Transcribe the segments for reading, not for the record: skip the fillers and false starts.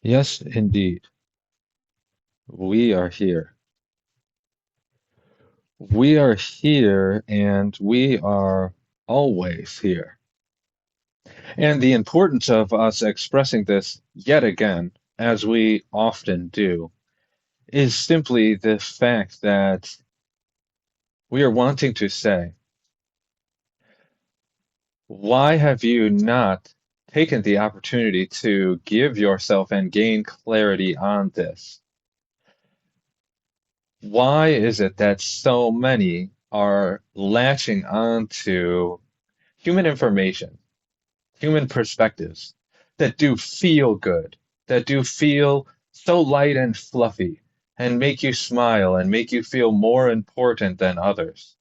Yes, indeed. We are here. We are here and we are always here. And the importance of us expressing this yet again, as we often do, is simply the fact that we are wanting to say, why have you not taken the opportunity to give yourself and gain clarity on this? Why is it that so many are latching onto human information, human perspectives that do feel good, that do feel so light and fluffy and make you smile and make you feel more important than others?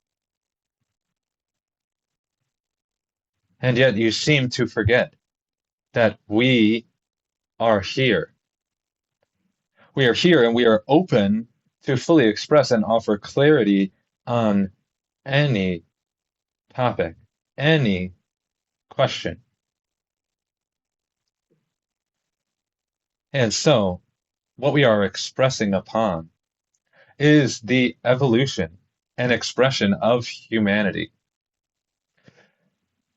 And yet you seem to forget that we are here. We are here and we are open to fully express and offer clarity on any topic, any question. And so, what we are expressing upon is the evolution and expression of humanity,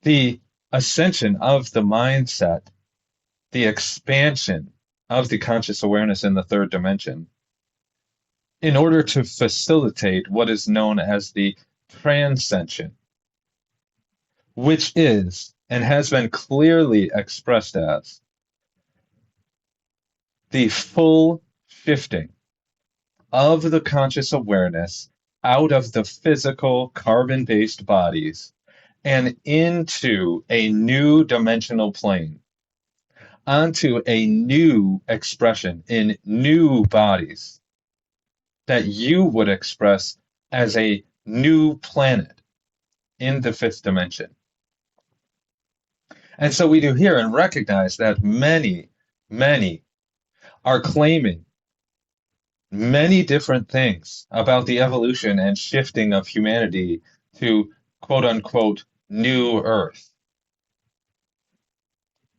the ascension of the mindset, the expansion of the conscious awareness in the third dimension, in order to facilitate what is known as the transcension, which is and has been clearly expressed as the full shifting of the conscious awareness out of the physical carbon-based bodies and into a new dimensional plane, onto a new expression in new bodies that you would express as a new planet in the fifth dimension. And so we do hear and recognize that many are claiming many different things about the evolution and shifting of humanity to quote unquote new Earth.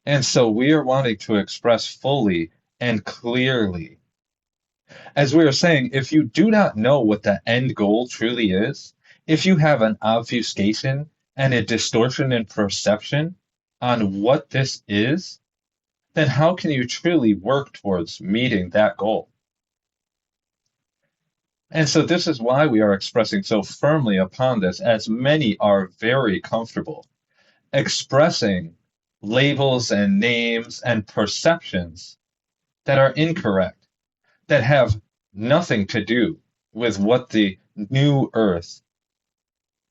And so we are wanting to express fully and clearly. As we are saying, if you do not know what the end goal truly is, if you have an obfuscation and a distortion in perception on what this is, then how can you truly work towards meeting that goal? And so this is why we are expressing so firmly upon this, as many are very comfortable expressing labels and names and perceptions that are incorrect, that have nothing to do with what the new earth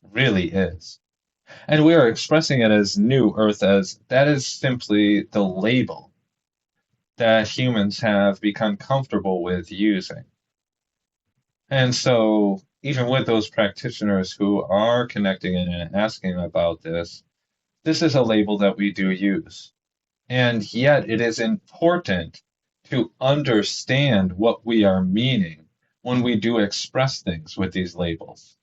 really is. And we are expressing it as new earth as that is simply the label that humans have become comfortable with using. And so, even with those practitioners who are connecting in and asking about this is a label that we do use. And yet, it is important to understand what we are meaning when we do express things with these labels.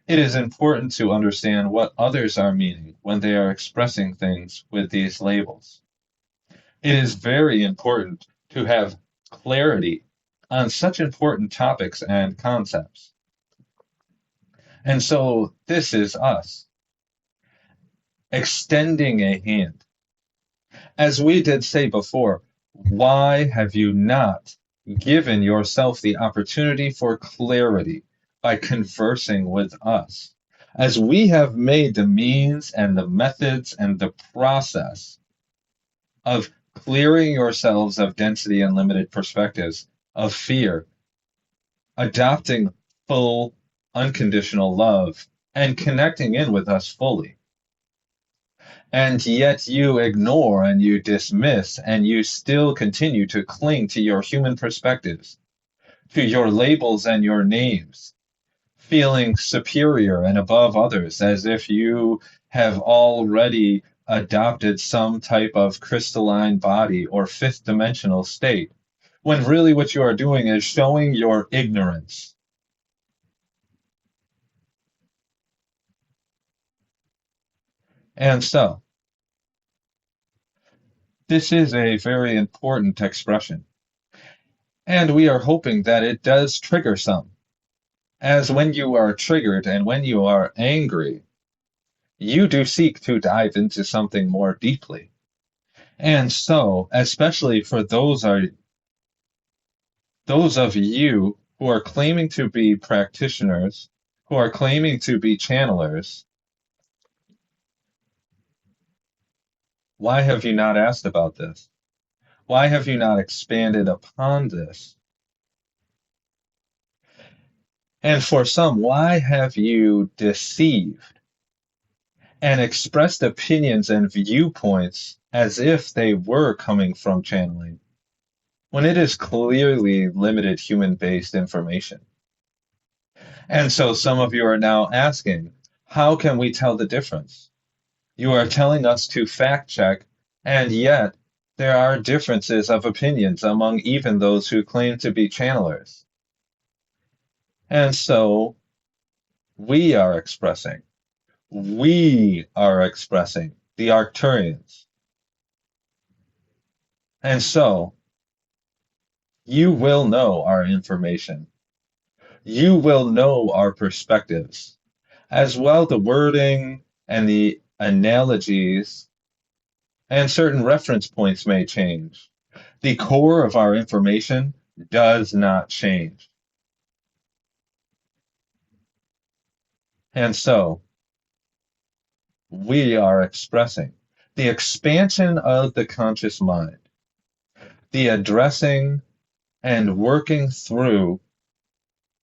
It is important to understand what others are meaning when they are expressing things with these labels. It is very important to have clarity on such important topics and concepts. And so this is us extending a hand. As we did say before, why have you not given yourself the opportunity for clarity by conversing with us? As we have made the means and the methods and the process of clearing yourselves of density and limited perspectives, of fear, adopting full unconditional love, and connecting in with us fully. And yet you ignore and you dismiss and you still continue to cling to your human perspectives, to your labels and your names, feeling superior and above others as if you have already adopted some type of crystalline body or fifth dimensional state, when really what you are doing is showing your ignorance. And so, this is a very important expression. And we are hoping that it does trigger some. As when you are triggered and when you are angry, you do seek to dive into something more deeply. And so, especially for those of you who are claiming to be practitioners, who are claiming to be channelers, why have you not asked about this? Why have you not expanded upon this? And for some, why have you deceived and expressed opinions and viewpoints as if they were coming from channeling, when it is clearly limited human-based information? And so some of you are now asking, how can we tell the difference? You are telling us to fact check, and yet there are differences of opinions among even those who claim to be channelers. And so we are expressing, the Arcturians. And so you will know our information. You will know our perspectives, as well the wording and the analogies and certain reference points may change. The core of our information does not change. And so we are expressing the expansion of the conscious mind, the addressing and working through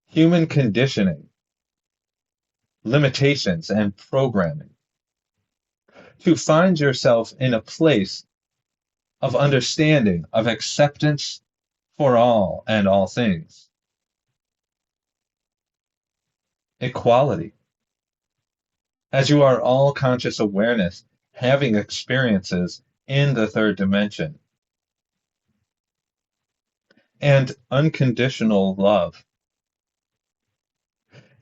human conditioning, limitations, and programming to find yourself in a place of understanding, of acceptance for all and all things, equality, as you are all conscious awareness, having experiences in the third dimension, and unconditional love,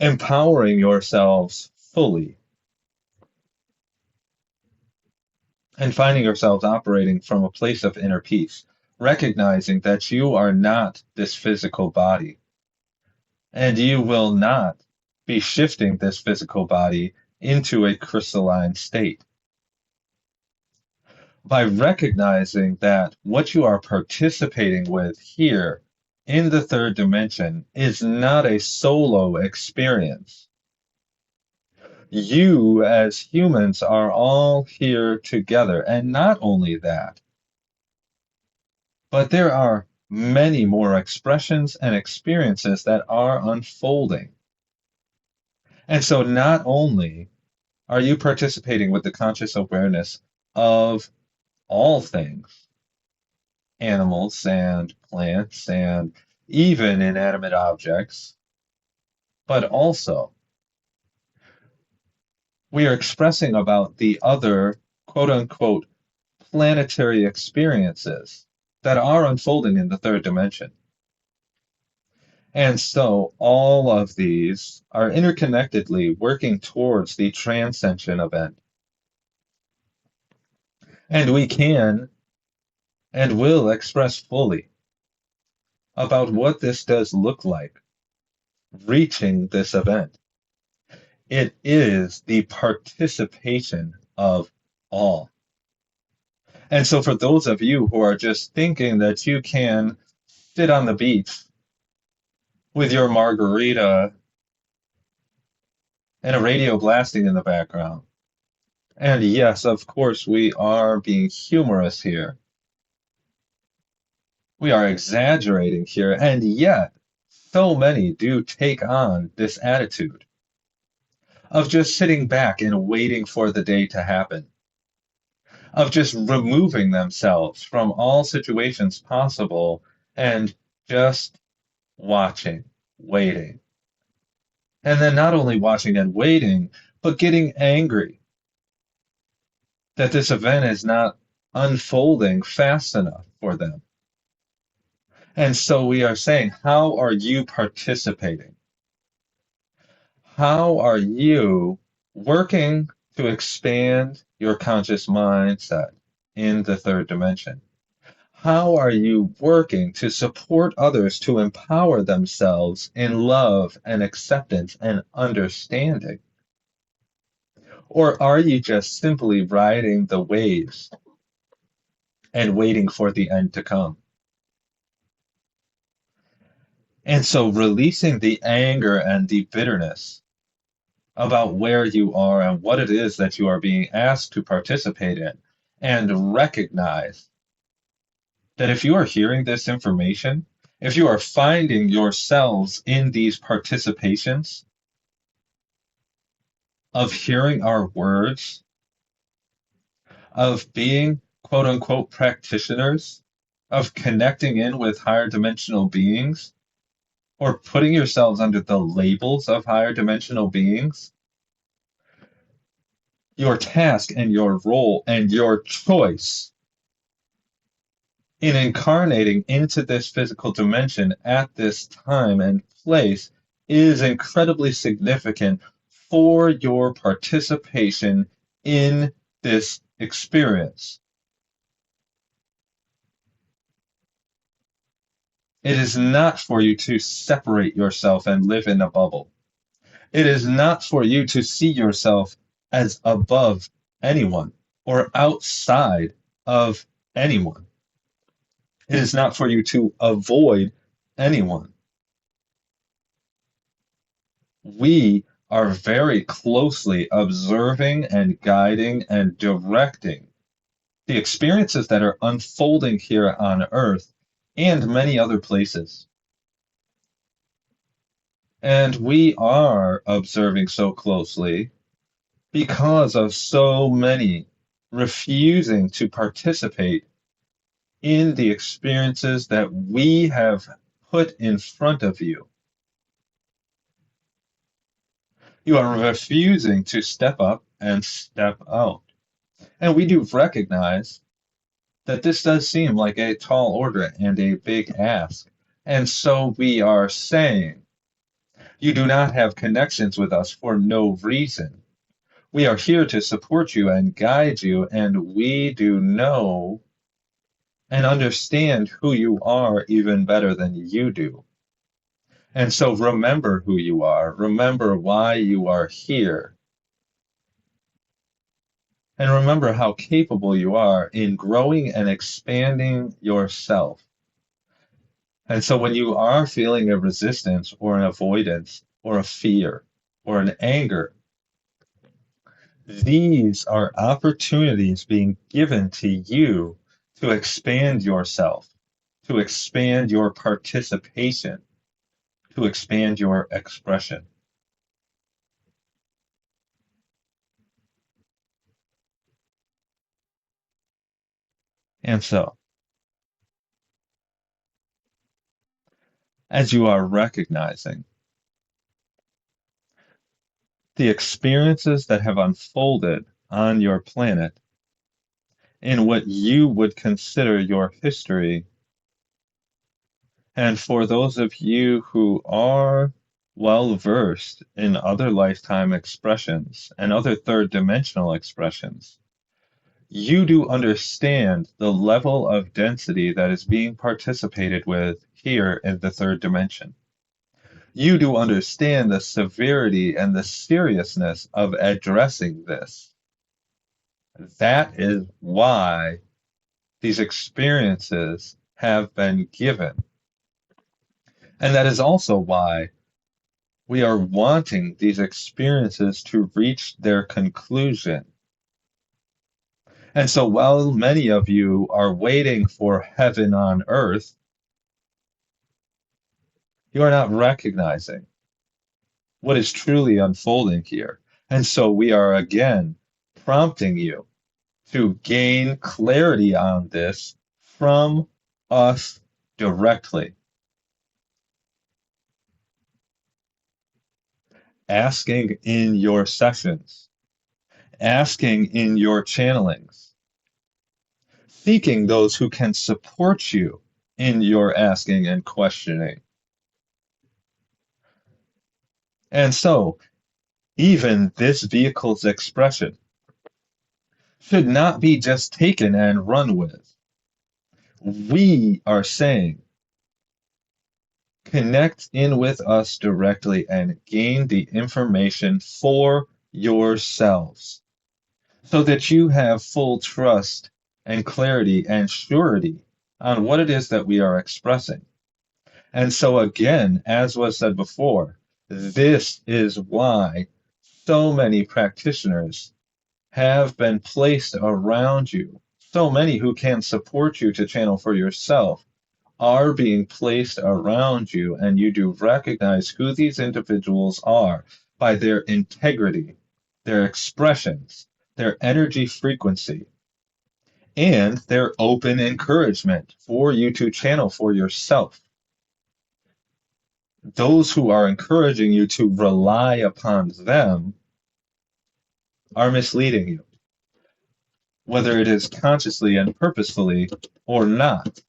empowering yourselves fully, and finding yourselves operating from a place of inner peace, recognizing that you are not this physical body, and you will not be shifting this physical body into a crystalline state. By recognizing that what you are participating with here in the third dimension is not a solo experience. You, as humans, are all here together. And not only that, but there are many more expressions and experiences that are unfolding. And so not only are you participating with the conscious awareness of all things, animals and plants and even inanimate objects, but also we are expressing about the other quote unquote planetary experiences that are unfolding in the third dimension. And so all of these are interconnectedly working towards the transcension event. And we can and will express fully about what this does look like reaching this event. It is the participation of all. And so for those of you who are just thinking that you can sit on the beach with your margarita and a radio blasting in the background, and yes, of course, we are being humorous here. We are exaggerating here, and yet so many do take on this attitude of just sitting back and waiting for the day to happen, of just removing themselves from all situations possible and just watching, waiting. And then not only watching and waiting, but getting angry that this event is not unfolding fast enough for them. And so we are saying, how are you participating? How are you working to expand your conscious mindset in the third dimension? How are you working to support others to empower themselves in love and acceptance and understanding? Or are you just simply riding the waves and waiting for the end to come? And so releasing the anger and the bitterness about where you are and what it is that you are being asked to participate in, and recognize that if you are hearing this information, if you are finding yourselves in these participations of hearing our words, of being quote unquote practitioners, of connecting in with higher dimensional beings, or putting yourselves under the labels of higher dimensional beings, your task and your role and your choice in incarnating into this physical dimension at this time and place is incredibly significant for your participation in this experience. It is not for you to separate yourself and live in a bubble. It is not for you to see yourself as above anyone or outside of anyone. It is not for you to avoid anyone. We are very closely observing and guiding and directing the experiences that are unfolding here on Earth and many other places. And we are observing so closely because of so many refusing to participate in the experiences that we have put in front of you. You are refusing to step up and step out. And we do recognize that this does seem like a tall order and a big ask. And so we are saying, you do not have connections with us for no reason. We are here to support you and guide you, and we do know and understand who you are even better than you do. And so remember who you are, remember why you are here, and remember how capable you are in growing and expanding yourself. And so when you are feeling a resistance or an avoidance or a fear or an anger, these are opportunities being given to you to expand yourself, to expand your participation, to expand your expression. And so, as you are recognizing the experiences that have unfolded on your planet in what you would consider your history, and for those of you who are well versed in other lifetime expressions and other third dimensional expressions, you do understand the level of density that is being participated with here in the third dimension. You do understand the severity and the seriousness of addressing this. That is why these experiences have been given. And that is also why we are wanting these experiences to reach their conclusion. And so while many of you are waiting for heaven on earth, you are not recognizing what is truly unfolding here. And so we are again prompting you to gain clarity on this from us directly. Asking in your sessions, asking in your channelings, seeking those who can support you in your asking and questioning. And so, even this vehicle's expression should not be just taken and run with. We are saying, connect in with us directly and gain the information for yourselves so that you have full trust and clarity and surety on what it is that we are expressing. And so, again, as was said before, this is why so many practitioners have been placed around you. So many who can support you to channel for yourself are being placed around you, and you do recognize who these individuals are by their integrity, their expressions, their energy frequency, and their open encouragement for you to channel for yourself. Those who are encouraging you to rely upon them are misleading you, whether it is consciously and purposefully or not.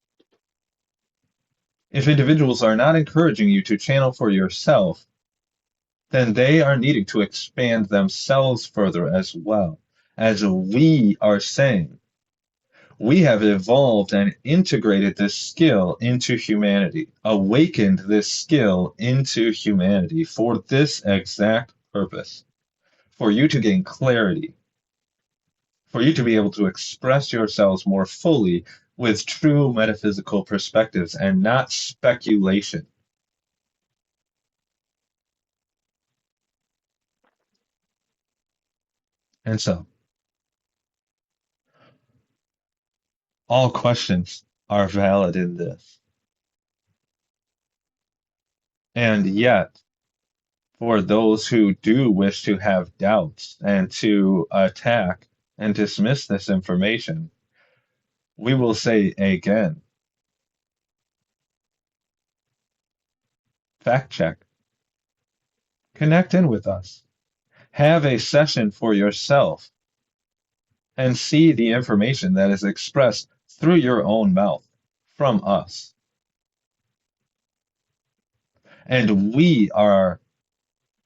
If individuals are not encouraging you to channel for yourself, then they are needing to expand themselves further as well. As we are saying, we have evolved and integrated this skill into humanity, awakened this skill into humanity for this exact purpose, for you to gain clarity, for you to be able to express yourselves more fully with true metaphysical perspectives and not speculation. And so, all questions are valid in this. And yet, for those who do wish to have doubts and to attack and dismiss this information, we will say again, fact check, connect in with us, have a session for yourself, and see the information that is expressed through your own mouth from us. And we are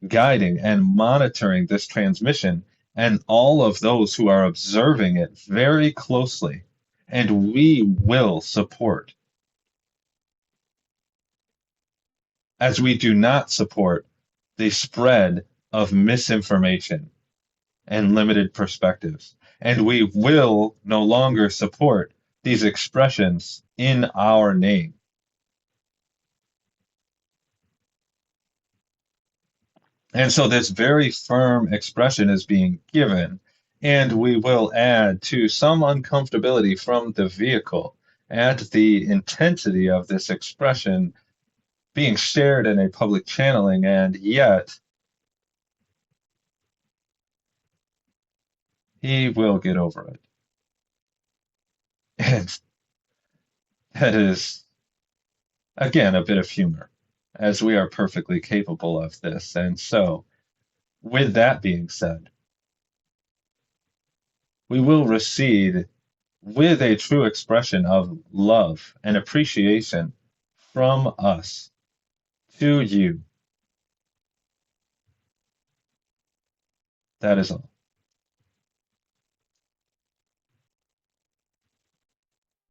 guiding and monitoring this transmission and all of those who are observing it very closely. And we will support, as we do not support the spread of misinformation and limited perspectives. And we will no longer support these expressions in our name. And so this very firm expression is being given, and we will add to some uncomfortability from the vehicle at the intensity of this expression being shared in a public channeling, and yet he will get over it. And that is, again, a bit of humor, as we are perfectly capable of this. And so, with that being said, we will recede with a true expression of love and appreciation from us to you. That is all.